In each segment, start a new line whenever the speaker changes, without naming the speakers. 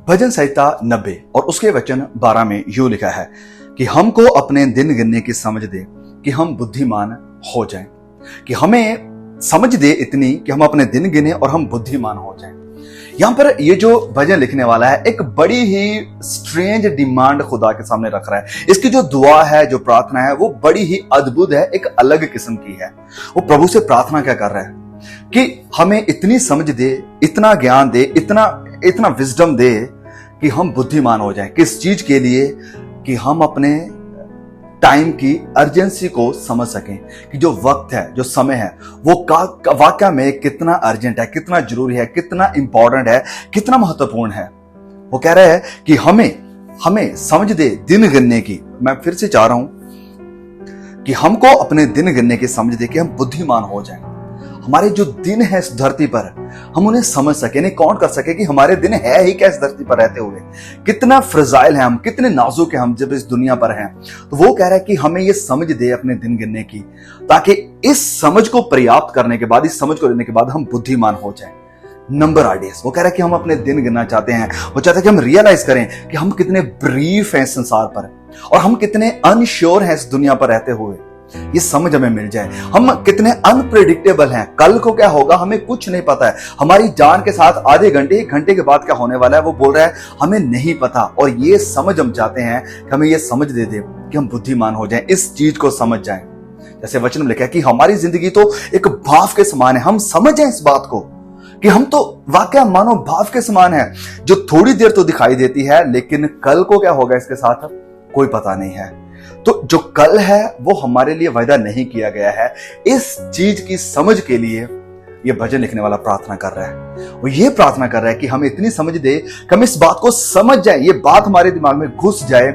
भजन संहिता 90 और उसके वचन 12 में यूं लिखा है कि हमको अपने दिन गिनने की समझ दे कि हम बुद्धिमान हो जाएं, कि हमें समझ दे इतनी कि हम अपने दिन गिने और हम बुद्धिमान हो जाएं। यहां पर ये जो भजन लिखने वाला है एक बड़ी ही स्ट्रेंज डिमांड खुदा के सामने रख रहा है। इसकी जो दुआ है, जो प्रार्थना है, वो बड़ी ही अद्भुत है, एक अलग किस्म की है। वो प्रभु से प्रार्थना क्या कर रहा है कि हमें इतनी समझ दे, इतना ज्ञान दे, इतना विजडम दे कि हम बुद्धिमान हो जाएं। किस चीज के लिए? कि हम अपने टाइम की अर्जेंसी को समझ सकें कि जो वक्त है, जो समय है, वो वाकया में कितना अर्जेंट है, कितना जरूरी है, कितना इंपॉर्टेंट है, कितना महत्वपूर्ण है। वो कह रहा है कि हमें समझ दे दिन गिनने की। मैं फिर से चाह रहा हूं कि हमको अपने दिन गिनने की समझ दे कि हम बुद्धिमान हो जाएं। हमारे जो दिन है इस धरती पर, हम उन्हें समझ सके, नहीं काउंट कर सके कि हमारे दिन है ही क्या इस धरती पर रहते हुए। कितना फ्रजाइल है हम, कितने नाजुक है हम जब इस दुनिया पर हैं। तो वो कह रहा है कि हमें ये समझ दे अपने दिन गिनने की, ताकि इस समझ को पर्याप्त करने के बाद, इस समझ को लेने के बाद हम बुद्धिमान हो जाएं। Number ideas. वो कह रहा है कि हम अपने दिन गिनना चाहते हैं। वो चाहते हैं कि हम रियलाइज करें कि हम कितने ब्रीफ हैं इस संसार पर और हम कितने अनश्योर हैं इस दुनिया पर रहते हुए। ये समझ हमें मिल जाए। हम कितने अनप्रेडिक्टेबल हैं, कल को क्या होगा हमें कुछ नहीं पता है। हमारी जान के साथ आधे घंटे, एक घंटे के बाद क्या होने वाला है वो बोल रहा है हमें नहीं पता। और ये समझ हम चाहते हैं कि हमें ये समझ दे दे कि हम बुद्धिमान हो जाएं, इस चीज को समझ जाएं। जैसे वचन में लिखा है कि हमारी जिंदगी तो एक भाव के समान है। हम समझें इस बात को कि हम तो वाकया मानो भाव के समान है, जो थोड़ी देर तो दिखाई देती है, लेकिन कल को क्या होगा इसके साथ कोई पता नहीं है। तो जो कल है वो हमारे लिए वायदा नहीं किया गया है। इस चीज की समझ के लिए ये भजन लिखने वाला प्रार्थना कर रहा है। वो ये प्रार्थना कर रहा है कि हमें इतनी समझ दे कि हम इस बात को समझ जाए, ये बात हमारे दिमाग में घुस जाए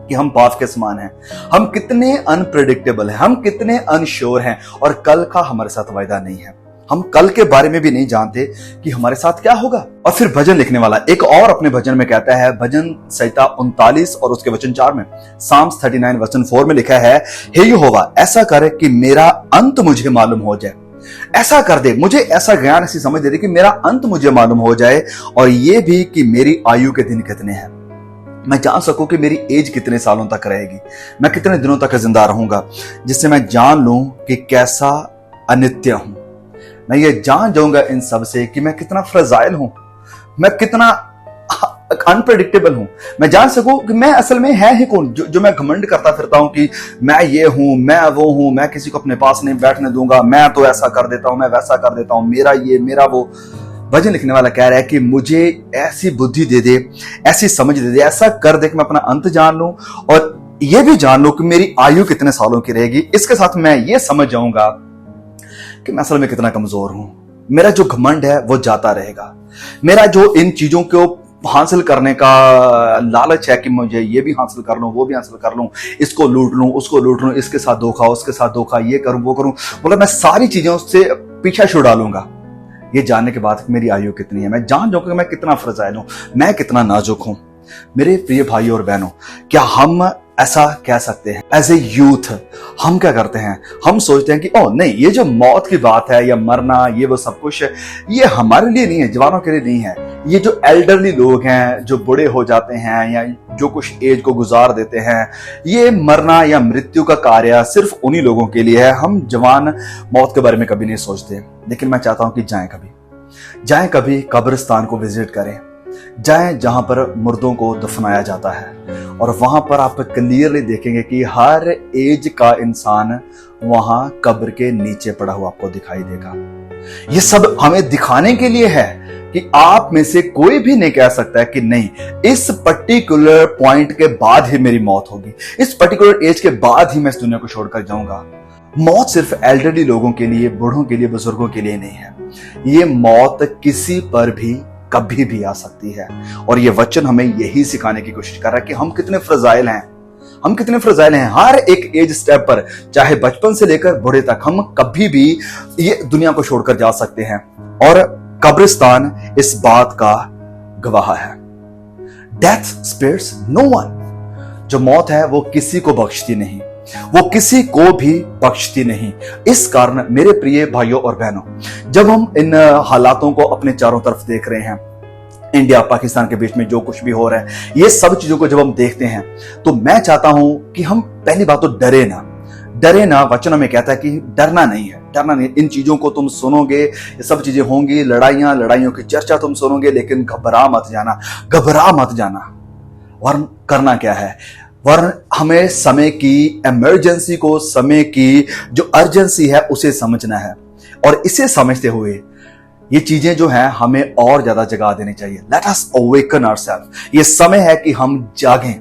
कि हम पाप के समान हैं, हम कितने अनप्रेडिक्टेबल हैं, हम कितने अनश्योर हैं और कल का हमारे साथ वायदा नहीं है। हम कल के बारे में भी नहीं जानते कि हमारे साथ क्या होगा। और फिर भजन लिखने वाला एक और अपने भजन में कहता है, भजन संहिता 39 और उसके वचन 4 में, साम्स 39 वचन 4 में लिखा है, हे यहोवा ऐसा कर कि मेरा अंत मुझे मालूम हो जाए। ऐसा कर दे, मुझे ऐसा ज्ञान, ऐसी समझ दे दे कि मेरा अंत मुझे मालूम हो जाए, और ये भी कि मेरी आयु के दिन कितने हैं। मैं जान सकूं कि मेरी एज कितने सालों तक रहेगी, मैं कितने दिनों तक जिंदा रहूंगा, जिससे मैं जान लूं कि कैसा अनित्य हूं। मैं ये जान जाऊंगा इन सब से कि मैं कितना फ्रजाइल हूं, मैं कितना अनप्रेडिक्टेबल हूं। मैं जान सकूं कि मैं असल में है ही कौन, जो मैं घमंड करता फिरता हूं कि मैं ये हूं, मैं वो हूं, मैं किसी को अपने पास नहीं बैठने दूंगा, मैं तो ऐसा कर देता हूं, मैं वैसा कर देता हूं, मेरा ये मेरा वो। भजन लिखने वाला कह रहा है कि मुझे ऐसी बुद्धि दे दे, ऐसी समझ दे दे, ऐसा कर दे कि मैं अपना अंत जान लूं और ये भी जान लूं कि मेरी आयु कितने सालों की रहेगी। इसके साथ मैं ये समझ जाऊंगा कि मैं असल में कितना कमजोर हूं। मेरा जो घमंड है वो जाता रहेगा। मेरा जो इन चीजों को हासिल करने का लालच है कि मुझे ये भी हासिल कर लूं, वो भी हासिल कर लूं, इसको लूट लूं, उसको लूट लूं, इसके साथ धोखा, उसके साथ धोखा, ये करूं, वो करूं, बोला मैं सारी चीजों से पीछा छुड़ा लूंगा। ये जानने के बाद मेरी आयु कितनी है, मैं जान जाऊंगा कि मैं कितना फ्रजाइल हूं, मैं कितना नाजुक हूं। मेरे प्रिय भाइयों और बहनों, क्या हम ऐसा कह सकते हैं? एज ए यूथ हम क्या करते हैं? हम सोचते हैं कि ओ नहीं, ये जो मौत की बात है या मरना, ये वो सब कुछ है, ये हमारे लिए नहीं है, जवानों के लिए नहीं है। ये जो एल्डरली लोग हैं, जो बूढ़े हो जाते हैं या जो कुछ एज को गुजार देते हैं, ये मरना या मृत्यु का कार्य सिर्फ उन्हीं लोगों के लिए है। हम जवान मौत के बारे में कभी नहीं सोचते। लेकिन मैं चाहता हूं कि जाएं कभी कब्रिस्तान को विजिट करें, जाएं जहां पर मुर्दों को दफनाया जाता है, और वहां पर आप क्लियरली देखेंगे कि हर एज का इंसान वहां कब्र के नीचे पड़ा हुआ आपको दिखाई देगा। ये सब हमें दिखाने के लिए है कि आप में से कोई भी नहीं कह सकता है कि नहीं, इस पर्टिकुलर पॉइंट के बाद ही मेरी मौत होगी, इस पर्टिकुलर एज के बाद ही मैं इस दुनिया को छोड़कर जाऊंगा। मौत सिर्फ एल्डरली लोगों के लिए, बूढ़ों के लिए, बुजुर्गों के लिए नहीं है। ये मौत किसी पर भी कभी भी आ सकती है। और ये वचन हमें यही सिखाने की कोशिश कर रहा है कि हम कितने फ्रजाइल हैं, हम कितने फ्रजाइल हैं। हर एक एज स्टेप पर, चाहे बचपन से लेकर बूढ़े तक, हम कभी भी ये दुनिया को छोड़कर जा सकते हैं। और कब्रिस्तान इस बात का गवाह है। Death spares no one. जो मौत है वो किसी को बख्शती नहीं, वो किसी को भी बख्शती नहीं। इस कारण मेरे प्रिय भाइयों और बहनों, जब हम इन हालातों को अपने चारों तरफ देख रहे हैं, इंडिया पाकिस्तान के बीच में जो कुछ भी हो रहा है, ये सब चीजों को जब हम देखते हैं तो मैं चाहता हूं कि हम पहली बात तो डरे ना। वचनों में कहता है कि डरना नहीं। इन चीजों को तुम सुनोगे, ये सब चीजें होंगी, लड़ाइयों की चर्चा तुम सुनोगे, लेकिन घबरा मत जाना। वरन करना क्या है? वरन हमें समय की इमरजेंसी को, समय की जो अर्जेंसी है उसे समझना है, और इसे समझते हुए ये चीजें जो हैं हमें और ज्यादा जगा देनी चाहिए। Let us awaken ourself. ये समय है कि हम जागें,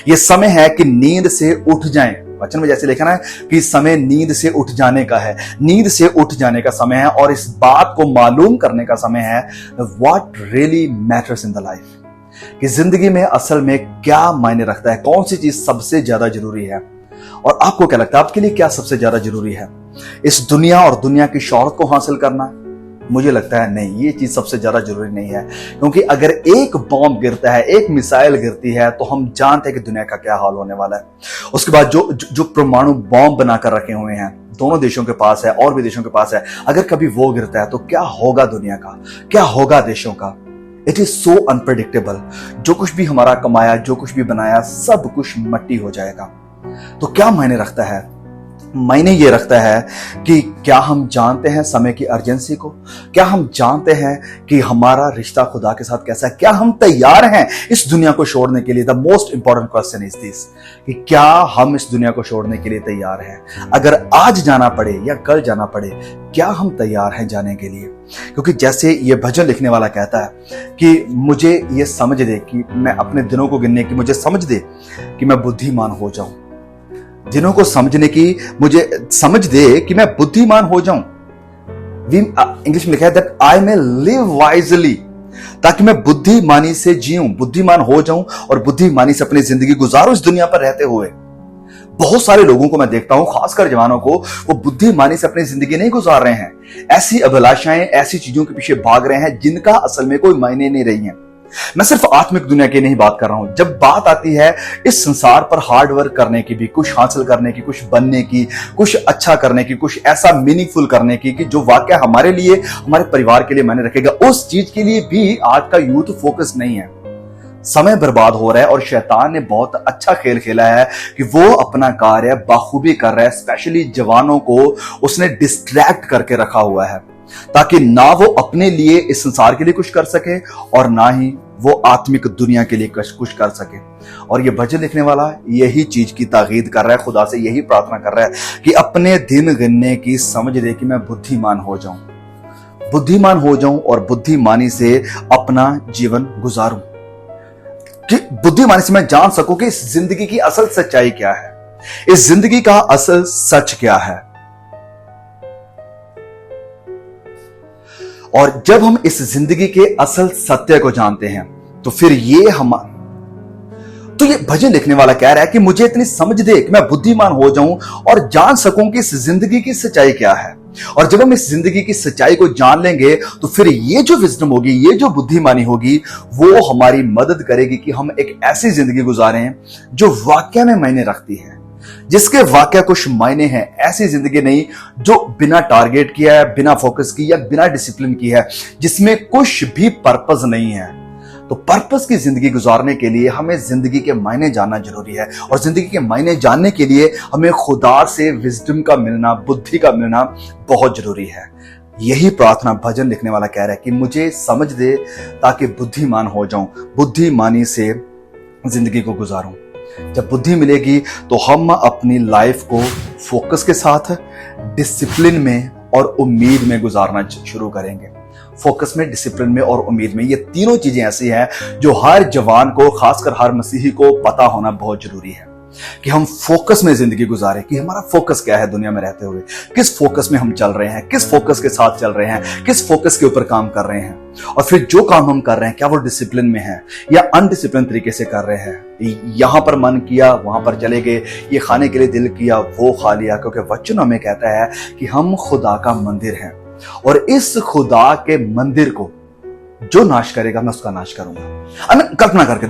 ये समय है कि नींद से उठ जाएं। वचन में जैसे लिखा है कि समय नींद से उठ जाने का है, नींद से उठ जाने का समय है, और इस बात को मालूम करने का समय है what really matters in the life, कि जिंदगी में असल में क्या मायने रखता है, कौन सी चीज सबसे ज्यादा जरूरी है। और आपको क्या लगता है, आपके लिए क्या सबसे ज्यादा जरूरी है? इस दुनिया और दुनिया की शोहरत को हासिल करना? मुझे लगता है नहीं, ये चीज सबसे ज्यादा जरूरी नहीं है, क्योंकि अगर एक बॉम्ब गिरता है, एक मिसाइल गिरती है, तो हम जानते हैं कि दुनिया का क्या हाल होने वाला है। उसके बाद जो परमाणु बॉम्ब बनाकर रखे हुए हैं, दोनों देशों के पास है और भी देशों के पास है, अगर कभी वो गिरता है तो क्या होगा दुनिया का, क्या होगा देशों का? It is so unpredictable. जो कुछ भी हमारा कमाया, जो कुछ भी बनाया, सब कुछ मट्टी हो जाएगा। तो क्या मायने रखता है? मायने ये रखता है कि क्या हम जानते हैं समय की अर्जेंसी को? क्या हम जानते हैं कि हमारा रिश्ता खुदा के साथ कैसा है? क्या हम तैयार हैं इस दुनिया को छोड़ने के लिए? The most important question is this, कि क्या हम इस दुनिया को छोड़ने के लिए तैयार हैं? अगर आज जाना पड़े या कल जाना पड़े, क्या हम तैयार हैं जाने के लिए? क्योंकि जैसे ये भजन लिखने वाला कहता है कि मुझे ये समझ दे कि मैं अपने दिनों को गिनने की, मुझे समझ दे कि मैं बुद्धिमान हो जाऊं। दिनों को समझने की मुझे समझ दे कि मैं बुद्धिमान हो जाऊं। इंग्लिश में लिखा है that I may live wisely, ताकि मैं बुद्धिमानी से जीऊं, बुद्धिमान हो जाऊं और बुद्धिमानी से अपनी जिंदगी गुजारूं इस दुनिया पर रहते हुए। बहुत सारे लोगों को मैं देखता हूं, खासकर जवानों को, वो बुद्धिमानी से अपनी जिंदगी नहीं गुजार रहे हैं। ऐसी अभिलाषाएं, ऐसी चीजों के पीछे भाग रहे हैं जिनका असल में कोई मायने नहीं रही हैं। मैं सिर्फ आत्मिक दुनिया की नहीं बात कर रहा हूं। जब बात आती है इस संसार पर हार्ड वर्क करने की भी, कुछ हासिल करने की, कुछ बनने की, कुछ अच्छा करने की, कुछ ऐसा मीनिंगफुल करने की कि जो वाकया हमारे लिए, हमारे परिवार के लिए मायने रखेगा, उस चीज के लिए भी आज का यूथ फोकस नहीं है। समय बर्बाद हो रहा है, और शैतान ने बहुत अच्छा खेल खेला है कि वो अपना कार्य बाखूबी कर रहा है। स्पेशली जवानों को उसने डिस्ट्रैक्ट करके रखा हुआ है, ताकि ना वो अपने लिए इस संसार के लिए कुछ कर सके और ना ही वो आत्मिक दुनिया के लिए कुछ कर सके। और ये भजन लिखने वाला यही चीज की ताकीद कर रहा है, खुदा से यही प्रार्थना कर रहा है कि अपने दिन गिनने की समझ दे कि मैं बुद्धिमान हो जाऊं और बुद्धिमानी से अपना जीवन गुजारूं, कि बुद्धिमानी से मैं जान सकूं कि इस जिंदगी की असल सच्चाई क्या है, इस जिंदगी का असल सच क्या है। और जब हम इस जिंदगी के असल सत्य को जानते हैं तो फिर ये भजन लिखने वाला कह रहा है कि मुझे इतनी समझ दे कि मैं बुद्धिमान हो जाऊं और जान सकूं कि इस जिंदगी की सच्चाई क्या है। और जब हम इस जिंदगी की सच्चाई को जान लेंगे तो फिर ये जो विजडम होगी, ये जो बुद्धिमानी होगी, वो हमारी मदद करेगी कि हम एक ऐसी जिंदगी गुजारें जो वाकई में मायने रखती है, जिसके वाकया कुछ मायने हैं। ऐसी जिंदगी नहीं जो बिना टारगेट किया है, बिना फोकस की या बिना डिसिप्लिन की है, जिसमें कुछ भी पर्पस नहीं है। तो पर्पस की जिंदगी गुजारने के लिए हमें जिंदगी के मायने जानना जरूरी है, और जिंदगी के मायने जानने के लिए हमें खुदा से विजडम का मिलना, बुद्धि का मिलना बहुत जरूरी है। यही प्रार्थना भजन लिखने वाला कह रहा है कि मुझे समझ दे ताकि बुद्धिमान हो जाऊं, बुद्धिमानी से जिंदगी को गुजारूं। जब बुद्धि मिलेगी तो हम अपनी लाइफ को फोकस के साथ, डिसिप्लिन में और उम्मीद में गुजारना शुरू करेंगे। फोकस में, डिसिप्लिन में और उम्मीद में, ये तीनों चीजें ऐसी हैं जो हर जवान को, खासकर हर मसीही को पता होना बहुत जरूरी है, कि हम फोकस में जिंदगी गुजारें, कि हमारा फोकस क्या है दुनिया में रहते हुए, किस फोकस में हम चल रहे हैं, किस फोकस के साथ चल रहे हैं, किस फोकस के ऊपर काम कर रहे हैं, और फिर जो काम हम कर रहे हैं क्या वो डिसिप्लिन में है या अनडिसिप्लिन तरीके से कर रहे हैं। यहां पर मन किया, वहां पर चले गए, ये खाने के लिए दिल किया, वो खा लिया, क्योंकि वचनों में कहता है कि हम खुदा का मंदिर हैं, और इस खुदा के मंदिर को जो नाश करेगा मैं उसका नाश करूंगा। कल्पना करके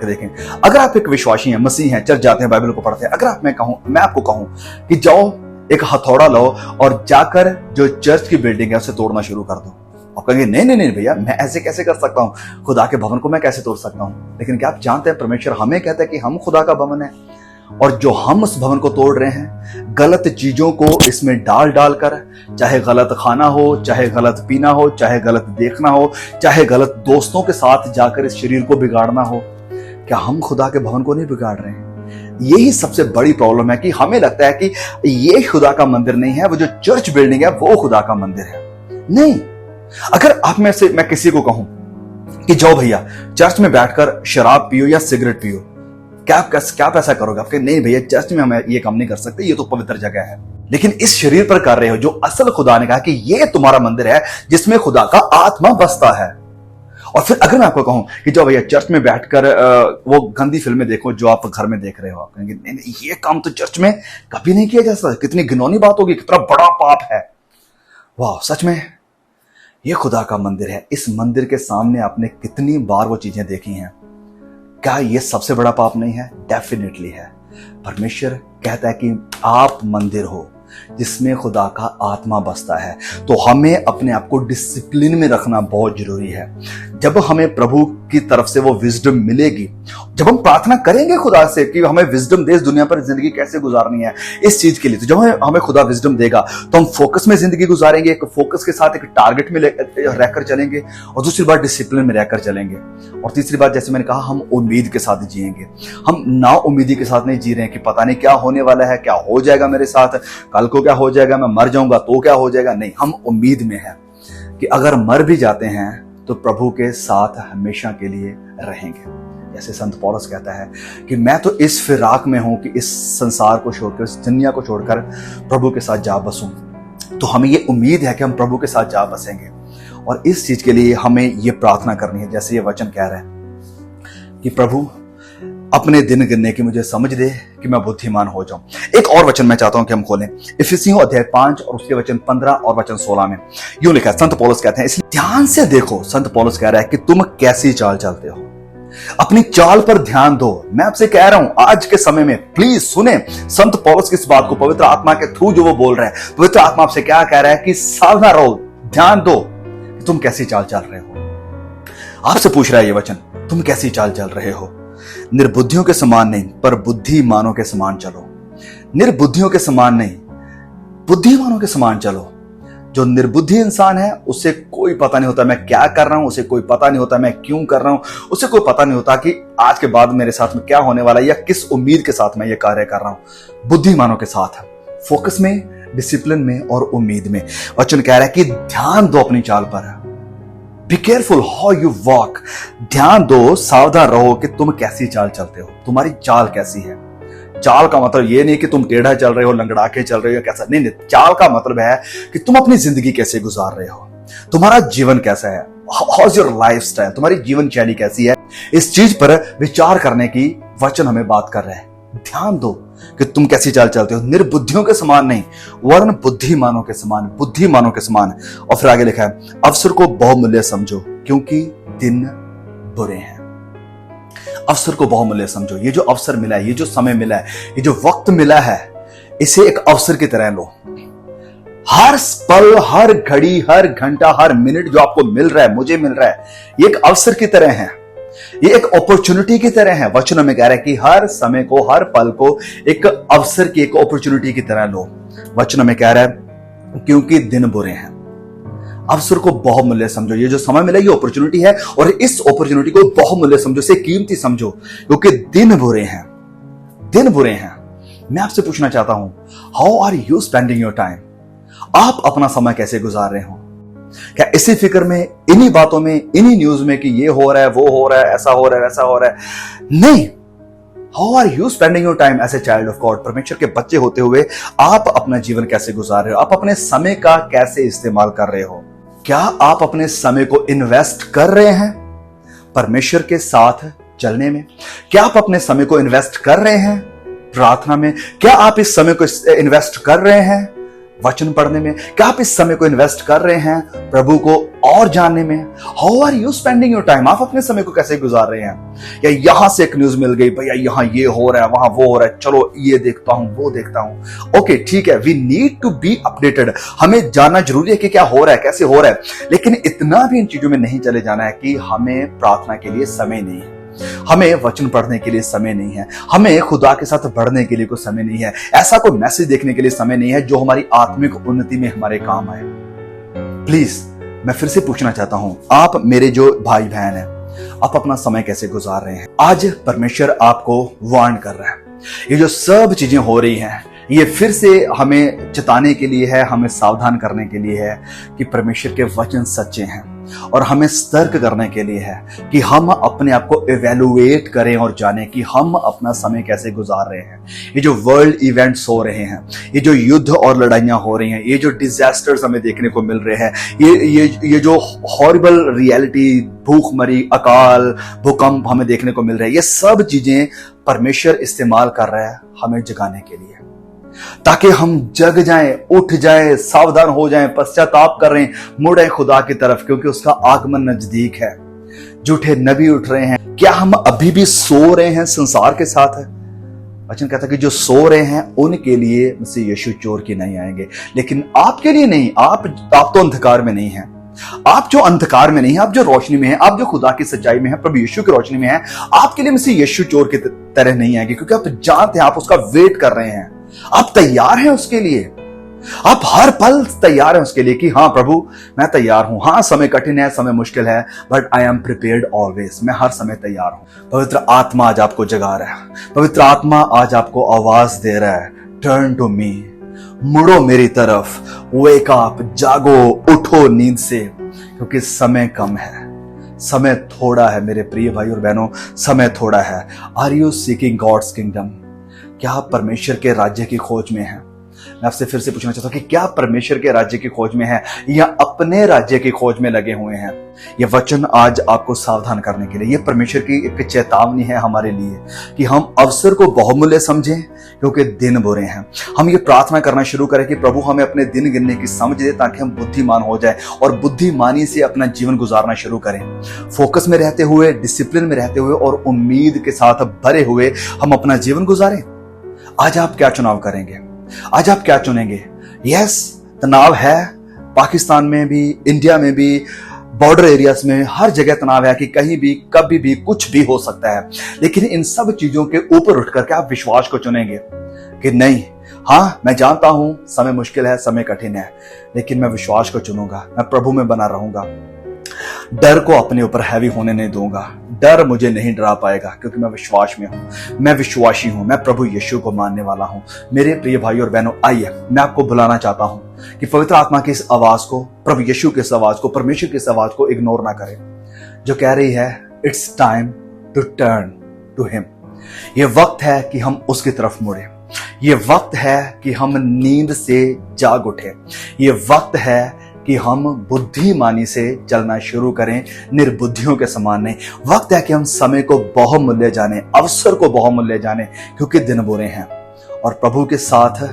देखें, अगर आप एक विश्वासी हैं, मसीह हैं, चर्च जाते हैं, बाइबल को पढ़ते हैं, अगर मैं आपको कहूं कि जाओ एक हथौड़ा लो और जाकर जो चर्च की बिल्डिंग है उसे तोड़ना शुरू कर दो, आप कहेंगे नहीं नहीं नहीं भैया, मैं ऐसे कैसे कर सकता हूं, खुदा के भवन को मैं कैसे तोड़ सकता हूं। लेकिन क्या आप जानते हैं, परमेश्वर हमें कहता है कि हम खुदा का भवन है, और जो हम उस भवन को तोड़ रहे हैं गलत चीजों को इसमें डाल डाल कर, चाहे गलत खाना हो, चाहे गलत पीना हो, चाहे गलत देखना हो, चाहे गलत दोस्तों के साथ जाकर इस शरीर को बिगाड़ना हो, क्या हम खुदा के भवन को नहीं बिगाड़ रहे हैं? यही सबसे बड़ी प्रॉब्लम है कि हमें लगता है कि ये खुदा का मंदिर नहीं है, वो जो चर्च बिल्डिंग है वो खुदा का मंदिर है। नहीं, अगर आप में से मैं किसी को कहूं कि जाओ भैया चर्च में बैठकर शराब पियो या सिगरेट पियो, क्या आप ऐसा करोगे? आप कहेंगे नहीं भैया, चर्च में हम ये काम नहीं कर सकते, ये तो पवित्र जगह है। लेकिन इस शरीर पर कर रहे हो जो असल खुदा ने कहा कि ये तुम्हारा मंदिर है जिसमें खुदा का आत्मा बसता है। और फिर अगर मैं आपको कहूं कि जाओ भैया चर्च में बैठकर वो गंदी फिल्में देखो जो आप घर में देख रहे हो, आप कहेंगे नहीं नहीं, ये काम तो चर्च में कभी नहीं किया जा सकता, कितनी घिनौनी बात होगी, कितना बड़ा पाप है। वाह, सच में ये खुदा का मंदिर है। इस मंदिर के सामने आपने कितनी बार वो चीजें देखी हैं, क्या ये सबसे बड़ा पाप नहीं है? डेफिनेटली है। परमेश्वर कहता है कि आप मंदिर हो जिसमें खुदा का आत्मा बसता है। तो हमें अपने आप को डिसिप्लिन में रखना बहुत जरूरी है। जब हमें प्रभु की तरफ से वो विजडम मिलेगी, जब हम प्रार्थना करेंगे खुदा से कि हमें विजडम दे इस दुनिया पर जिंदगी कैसे गुजारनी है इस चीज के लिए, तो जब हमें खुदा विजडम देगा तो हम फोकस में जिंदगी गुजारेंगे, एक फोकस के साथ एक टारगेट में रहकर चलेंगे, और दूसरी बात डिसिप्लिन में रहकर चलेंगे, और तीसरी बात जैसे मैंने कहा हम उम्मीद के साथ जिएंगे। हम ना उम्मीदी के साथ नहीं जी रहे हैं कि पता नहीं क्या होने वाला है, क्या हो जाएगा मेरे साथ, कल को क्या हो जाएगा, मैं मर जाऊंगा तो क्या हो जाएगा। नहीं, हम उम्मीद में हैं कि अगर मर भी जाते हैं तो प्रभु के साथ हमेशा के लिए रहेंगे। जैसे संत पौलुस कहता है कि मैं तो इस फिराक में हूं कि इस संसार को छोड़कर, इस दुनिया को छोड़कर प्रभु के साथ जा बसूं। तो हमें ये उम्मीद है कि हम प्रभु के साथ जा बसेंगे, और इस चीज के लिए हमें ये प्रार्थना करनी है जैसे ये वचन कह रहा है कि प्रभु अपने दिन गिनने की मुझे समझ दे कि मैं बुद्धिमान हो जाऊं। एक और वचन मैं चाहता हूं कि हम खोलें, इफिसियों अध्याय 5 और उसके वचन 15 और वचन 16 में यूं लिखा है। संत पौलुस कहते हैं, इसलिए ध्यान से देखो, संत पौलुस कह रहा है कि तुम कैसी चाल चलते हो, अपनी चाल पर ध्यान दो। मैं आपसे कह रहा हूं आज के समय में, प्लीज सुने संत पौलुस की इस बात को, पवित्र आत्मा के थ्रू जो वो बोल रहे हैं। पवित्र आत्मा आपसे क्या कह रहा है कि सावधान रहो, ध्यान दो कि तुम कैसी चाल चल रहे हो। आपसे पूछ रहा है ये वचन, तुम कैसी चाल चल रहे हो? निर्बुद्धियों के समान नहीं, पर बुद्धिमानों के समान चलो। निर्बुद्धियों के समान नहीं, बुद्धिमानों के समान चलो। जो निर्बुद्धि इंसान है उसे कोई पता नहीं होता मैं क्या कर रहा हूं, उसे कोई पता नहीं होता मैं क्यों कर रहा हूं, उसे कोई पता नहीं होता कि आज के बाद मेरे साथ में क्या होने वाला है या किस उम्मीद के साथ मैं ये कार्य कर रहा हूं। बुद्धिमानों के साथ फोकस में, डिसिप्लिन में और उम्मीद में। वचन कह रहा है कि ध्यान दो अपनी चाल पर, be careful how you walk. ध्यान दो, सावधान रहो कि तुम कैसी चाल चलते हो, तुम्हारी चाल कैसी है। चाल का मतलब ये नहीं कि तुम टेढ़ा चल रहे हो, लंगड़ा के चल रहे हो, कैसा नहीं। चाल का मतलब है कि तुम अपनी जिंदगी कैसे गुजार रहे हो, तुम्हारा जीवन कैसा है, हाउ इज योर लाइफस्टाइल, तुम्हारी जीवन शैली कैसी है। इस चीज पर विचार करने की वचन हमें बात कर रहे हैं। ध्यान दो कि तुम कैसी चाल चलते हो, निर्बुद्धियों के समान नहीं वरन बुद्धिमानों के समान, बुद्धिमानों के समान। और फिर आगे लिखा है, अवसर को बहुमूल्य समझो क्योंकि दिन बुरे हैं। अवसर को बहुमूल्य समझो। ये जो अवसर मिला है, ये जो समय मिला है, ये जो वक्त मिला है, इसे एक अवसर की तरह लो। हर पल, हर घड़ी, हर घंटा, हर मिनट जो आपको मिल रहा है, मुझे मिल रहा है, ये एक अवसर की तरह है, ये एक अपॉर्चुनिटी की तरह है। वचनों में कह रहा है कि हर समय को, हर पल को एक अवसर की, एक अपॉर्चुनिटी की तरह लो। वचनों में कह रहा है क्योंकि दिन बुरे हैं। अवसर को बहुमूल्य समझो। ये जो समय मिला ये अपॉर्चुनिटी है, और इस अपॉर्चुनिटी को बहुमूल्य समझो, इसे कीमती समझो, क्योंकि दिन बुरे हैं, दिन बुरे हैं। मैं आपसे पूछना चाहता हूं, how are you spending your time? आप अपना समय कैसे गुजार रहे हो? क्या इसी फिक्र में, इन्हीं बातों में, इन्हीं न्यूज में कि ये हो रहा है, वो हो रहा है, ऐसा हो रहा है, वैसा हो रहा है? नहीं। How are you spending your time as a child of God? परमेश्वर के बच्चे होते हुए आप अपना जीवन कैसे गुजार रहे हो? आप अपने समय का कैसे इस्तेमाल कर रहे हो? क्या आप अपने समय को इन्वेस्ट कर रहे हैं परमेश्वर के साथ चलने में? क्या आप अपने समय को इन्वेस्ट कर रहे हैं प्रार्थना में? क्या आप इस समय को इन्वेस्ट कर रहे हैं वचन पढ़ने में? क्या आप इस समय को इन्वेस्ट कर रहे हैं प्रभु को और जानने में? How are you spending your time? आप अपने समय को कैसे गुजार रहे हैं? या यहां से एक न्यूज मिल गई, भैया यहां ये हो रहा है, वहां वो हो रहा है, चलो ये देखता हूं, वो देखता हूं। ओके, ठीक है, we need to be updated. हमें जानना जरूरी है कि क्या हो रहा है, कैसे हो रहा है, लेकिन इतना भी इन चीजों में नहीं चले जाना है कि हमें प्रार्थना के लिए समय नहीं है, हमें वचन पढ़ने के लिए समय नहीं है, हमें खुदा के साथ बढ़ने के लिए कोई समय नहीं है, ऐसा कोई मैसेज देखने के लिए समय नहीं है जो हमारी आत्मिक उन्नति में हमारे काम आए। प्लीज मैं फिर से पूछना चाहता हूं, आप मेरे जो भाई बहन हैं, आप अपना समय कैसे गुजार रहे हैं? आज परमेश्वर आपको वार्न कर रहा है। ये जो सब चीजें हो रही हैं, ये फिर से हमें चेताने के लिए है, हमें सावधान करने के लिए है कि परमेश्वर के वचन सच्चे हैं, और हमें सतर्क करने के लिए है कि हम अपने आप को इवैल्यूएट करें और जानें कि हम अपना समय कैसे गुजार रहे हैं। ये जो वर्ल्ड इवेंट्स हो रहे हैं, ये जो युद्ध और लड़ाइयां हो रही हैं, ये जो डिजास्टर्स हमें देखने को मिल रहे हैं, ये जो हॉरिबल रियलिटी, भूखमरी, अकाल, भूकंप हमें देखने को मिल रहे हैं, ये सब चीजें परमेश्वर इस्तेमाल कर रहा है हमें जगाने के लिए, ताकि हम जग जाएं, उठ जाएं, सावधान हो जाएं, पश्चाताप कर रहे हैं, मुड़े खुदा की तरफ, क्योंकि उसका आगमन नजदीक है। झूठे नबी उठ रहे हैं। क्या हम अभी भी सो रहे हैं संसार के साथ? है वचन कहता है कि जो सो रहे हैं उनके लिए मसीह यीशु चोर की नहीं आएंगे, लेकिन आपके लिए नहीं। आप तो अंधकार में नहीं हैं। आप जो अंधकार में नहीं है, आप जो रोशनी में है, आप जो खुदा की सच्चाई में है, प्रभु यीशु की रोशनी में है, आपके लिए मसीह यीशु चोर की तरह नहीं आएंगे, क्योंकि आप जानते हैं, आप उसका वेट कर रहे हैं, आप तैयार हैं उसके लिए। आप हर पल तैयार हैं उसके लिए कि हाँ प्रभु मैं तैयार हूं। हाँ, समय कठिन है, समय मुश्किल है, but I am prepared always. मैं हर समय तैयार हूं। पवित्र आत्मा आज आपको जगा रहा है। पवित्र आत्मा आज आपको आवाज दे रहा है, टर्न टू मी, मुड़ो मेरी तरफ, वेक अप, जागो, उठो नींद से, क्योंकि समय कम है, समय थोड़ा है। मेरे प्रिय भाई और बहनों, समय थोड़ा है। Are you seeking God's kingdom? क्या आप परमेश्वर के राज्य की खोज में हैं? मैं आपसे फिर से पूछना चाहता हूं कि क्या परमेश्वर के राज्य की खोज में है या अपने राज्य की खोज में लगे हुए हैं? यह वचन आज आपको सावधान करने के लिए, यह परमेश्वर की एक चेतावनी है हमारे लिए कि हम अवसर को बहुमूल्य समझें, क्योंकि दिन बुरे हैं। हम ये प्रार्थना करना शुरू करें कि प्रभु हमें अपने दिन गिनने की समझ दे, ताकि हम बुद्धिमान हो जाए और बुद्धिमानी से अपना जीवन गुजारना शुरू करें। फोकस में रहते हुए, डिसिप्लिन में रहते हुए और उम्मीद के साथ भरे हुए हम अपना जीवन गुजारें। आज आप क्या चुनाव करेंगे? आज आप क्या चुनेंगे? यस, तनाव है, पाकिस्तान में भी, इंडिया में भी, बॉर्डर एरियाज में, हर जगह तनाव है कि कहीं भी कभी भी कुछ भी हो सकता है। लेकिन इन सब चीजों के ऊपर उठकर क्या आप विश्वास को चुनेंगे कि नहीं, हाँ मैं जानता हूं समय मुश्किल है, समय कठिन है, लेकिन मैं विश्वास को चुनूंगा, मैं प्रभु में बना रहूंगा, डर को अपने ऊपर हैवी होने नहीं दूंगा। डर मुझे नहीं डरा पाएगा, क्योंकि मैं विश्वास में हूं, मैं विश्वासी हूं, मैं प्रभु यीशु को मानने वाला हूं। मेरे प्रिय भाई और बहनों, आइए मैं आपको बुलाना चाहता हूं कि पवित्र आत्मा की इस आवाज को, प्रभु यीशु की इस आवाज को, परमेश्वर की इस आवाज को इग्नोर ना करें, जो कह रही है it's time to turn to him. ये वक्त है कि हम उसकी तरफ मुड़े। ये वक्त है कि हम नींद से जाग उठे। ये वक्त है कि हम बुद्धिमानी से चलना शुरू करें, निर्बुद्धियों के समान नहीं। वक्त है कि हम समय को बहुमूल्य जाने, अवसर को बहुमूल्य जाने, क्योंकि दिन बुरे हैं, और प्रभु के साथ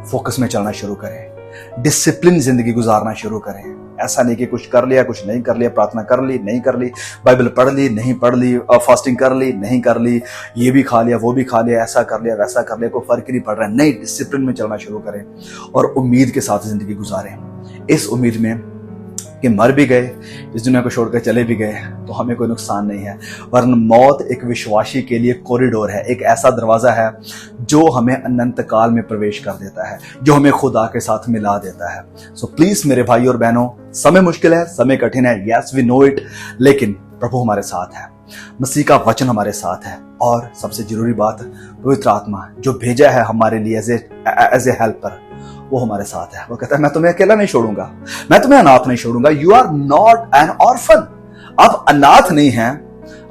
फोकस में चलना शुरू करें, डिसिप्लिन जिंदगी गुजारना शुरू करें। ऐसा नहीं कि कुछ कर लिया, कुछ नहीं कर लिया, प्रार्थना कर ली, नहीं कर ली, बाइबल पढ़ ली, नहीं पढ़ ली, फास्टिंग कर ली, नहीं कर ली, ये भी खा लिया, वो भी खा लिया, ऐसा कर लिया, वैसा कर लिया, कोई फर्क ही नहीं पड़ रहा है। नहीं, डिसिप्लिन में चलना शुरू करें और उम्मीद के साथ जिंदगी गुजारें, इस उम्मीद में कि मर भी गए, इस दुनिया को छोड़कर चले भी गए तो हमें कोई नुकसान नहीं है, वरन मौत एक विश्वासी के लिए कॉरिडोर है, एक ऐसा दरवाजा है जो हमें अनंत काल में प्रवेश कर देता है, जो हमें खुदा के साथ मिला देता है। सो प्लीज मेरे भाई और बहनों, समय मुश्किल है, समय कठिन है, यस वी नो इट, लेकिन प्रभु हमारे साथ है, मसीह का वचन हमारे साथ है, और सबसे जरूरी बात, पवित्र आत्मा जो भेजा है हमारे लिए एज ए हेल्पर, वो हमारे साथ है। वो कहता है मैं तुम्हें अकेला नहीं छोड़ूंगा, मैं तुम्हें अनाथ नहीं छोड़ूंगा। You are not an orphan. आप अनाथ नहीं हैं,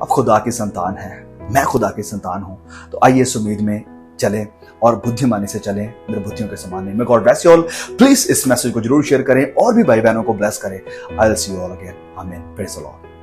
आप खुदा की संतान हैं, मैं खुदा की संतान हूं। तो आइए इस उम्मीद में चलें और बुद्धिमानी से चलें, निर्बुद्धियों के समान नहीं। मैं God bless you all. Please इस मैसेज को जरूर शेयर करें और भी भाई बहनों को ब्लेस करें। I will see you all again. Amen. Praise the Lord.